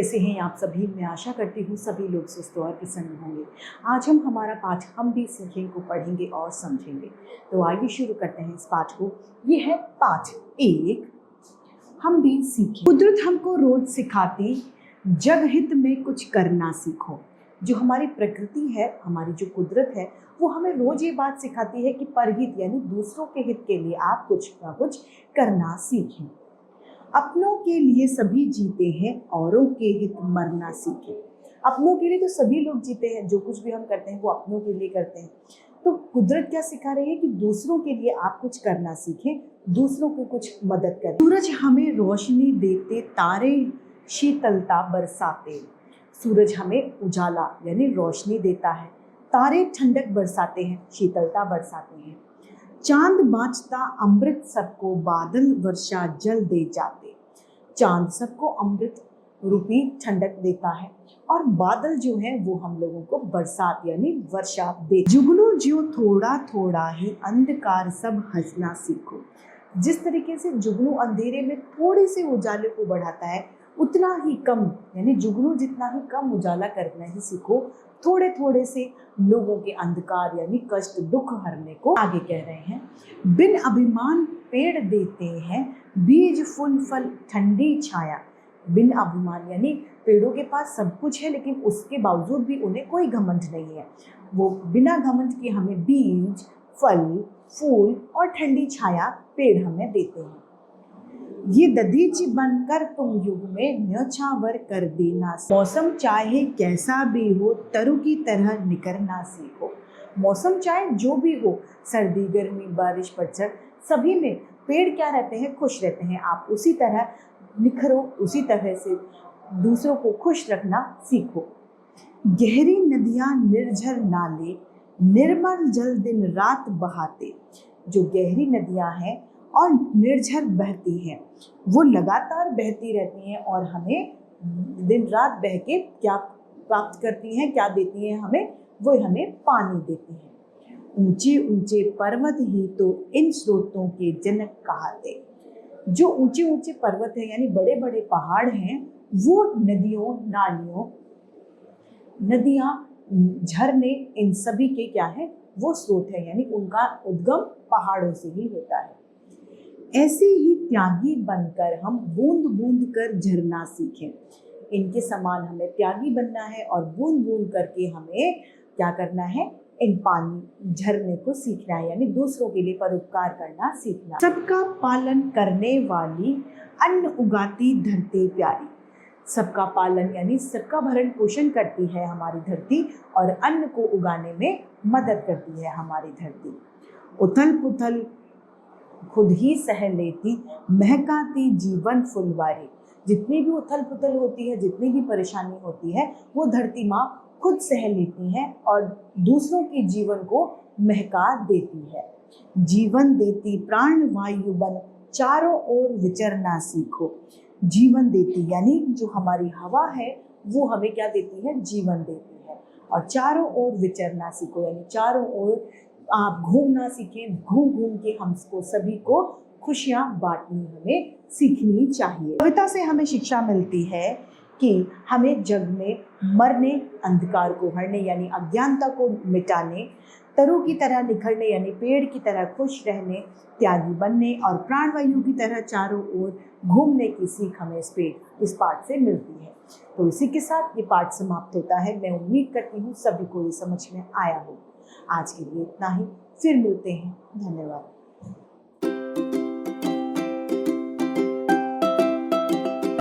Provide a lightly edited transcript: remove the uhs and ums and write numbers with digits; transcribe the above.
कैसे हैं आप सभी। मैं आशा करती हूँ सभी लोग स्वस्थ और प्रसन्न होंगे। आज हम हमारा पाठ हम भी सीखेंगे को पढ़ेंगे और समझेंगे। तो आइए शुरू करते हैं इस पाठ को। ये है पाठ 1, हम भी सीखें। कुदरत हमको रोज सिखाती, जग हित में कुछ करना सीखो। जो हमारी प्रकृति है, हमारी जो कुदरत है, वो हमें रोज ये बात सिखाती है कि परहित यानी दूसरों के हित के लिए आप कुछ ना कुछ करना सीखें। अपनों के लिए सभी जीते हैं, औरों के हित मरना सीखें। अपनों के लिए तो सभी लोग जीते हैं, जो कुछ भी हम करते हैं वो अपनों के लिए करते हैं। तो कुदरत क्या सिखा रही है कि दूसरों के लिए आप कुछ करना सीखें, दूसरों को कुछ मदद करें। सूरज हमें रोशनी देते, तारे शीतलता बरसाते। सूरज हमें उजाला यानी रोशनी देता है, तारे ठंडक बरसाते हैं, शीतलता बरसाते हैं। चांद बाँचता अमृत सबको, बादल वर्षा जल दे जाते। चांद सबको अमृत रूपी ठंडक देता है और बादल जो है वो हम लोगों को बरसात यानी वर्षा दे। जुगनू जो थोड़ा थोड़ा ही, अंधकार सब हंसना सीखो। जिस तरीके से जुगनू अंधेरे में थोड़े से उजाले को बढ़ाता है, उतना ही कम यानी जुगनू जितना ही कम उजाला करना ही सीखो। थोड़े थोड़े से लोगों के अंधकार यानी कष्ट दुख हरने को आगे कह रहे हैं। बिन अभिमान पेड़ देते हैं, बीज फूल फल ठंडी छाया। बिन अभिमान यानी पेड़ों के पास सब कुछ है, लेकिन उसके बावजूद भी उन्हें कोई घमंड नहीं है। वो बिना घमंड के हमें बीज फल फूल और ठंडी छाया पेड़ हमें देते हैं। ये दधीचि बनकर तुम युग में न्योछावर कर देना। मौसम चाहे कैसा भी हो, तरु की तरह निकलना सीखो। मौसम चाहे जो भी हो, सर्दी गर्मी बारिश पतझड़, सभी में पेड़ क्या रहते हैं, खुश रहते हैं। आप उसी तरह निखरो, उसी तरह से दूसरों को खुश रखना सीखो। गहरी नदियां निर्झर नाले, निर्मल जल दिन रात बहाते। जो गहरी नदियां हैं और निर्झर बहती हैं, वो लगातार बहती रहती हैं और हमें दिन रात बह के क्या प्राप्त करती हैं, क्या देती हैं हमें, वो हमें पानी देती हैं। ऊंचे ऊंचे पर्वत ही तो इन स्रोतों के जनक कहाते। जो ऊंचे ऊंचे पर्वत हैं यानी बड़े बड़े पहाड़ हैं, वो नदियों नालियों नदियाँ झरने इन सभी के क्या है, वो स्रोत है, यानी उनका उद्गम पहाड़ों से ही होता है। ऐसे ही त्यागी बनकर हम बूंद बूंद कर झरना सीखें। इनके समान हमें त्यागी बनना है और बूंद बूंद करके हमें क्या करना है, इन पानी झरने को सीखना है, यानी दूसरों के लिए परोपकार करना सीखना। सबका पालन करने वाली, अन्न उगाती धरती प्यारी। सबका पालन यानी सबका भरण पोषण करती है हमारी धरती और अन्न को उगाने में मदद करती है हमारी धरती। उथल पुथल खुद ही सह लेती, महकाती जीवन फुलवारी। जितनी भी उथल पुथल होती है, जितनी भी परेशानी होती है, वो धरती माँ खुद सह लेती हैं और दूसरों के जीवन को महका देती है। जीवन देती प्राण वायु बन, चारों ओर विचरना सीखो। जीवन देती यानी जो हमारी हवा है वो हमें क्या देती है, जीवन देती है। और चारों ओर विचरना सीखो यानी चारों ओर आप घूमना सीखें। घूम घूम के हमको सभी को खुशियाँ बांटनी हमें सीखनी चाहिए। कविता से हमें शिक्षा मिलती है कि हमें जग में मरने, अंधकार को हरने यानी अज्ञानता को मिटाने, तरु की तरह निखरने यानी पेड़ की तरह खुश रहने, त्यागी बनने और प्राणवायु की तरह चारों ओर घूमने की सीख हमें इस पाठ से मिलती है। तो इसी के साथ ये पाठ समाप्त होता है। मैं उम्मीद करती हूँ सभी को ये समझ में आया हो। आज के लिए इतना ही, फिर मिलते हैं। धन्यवाद।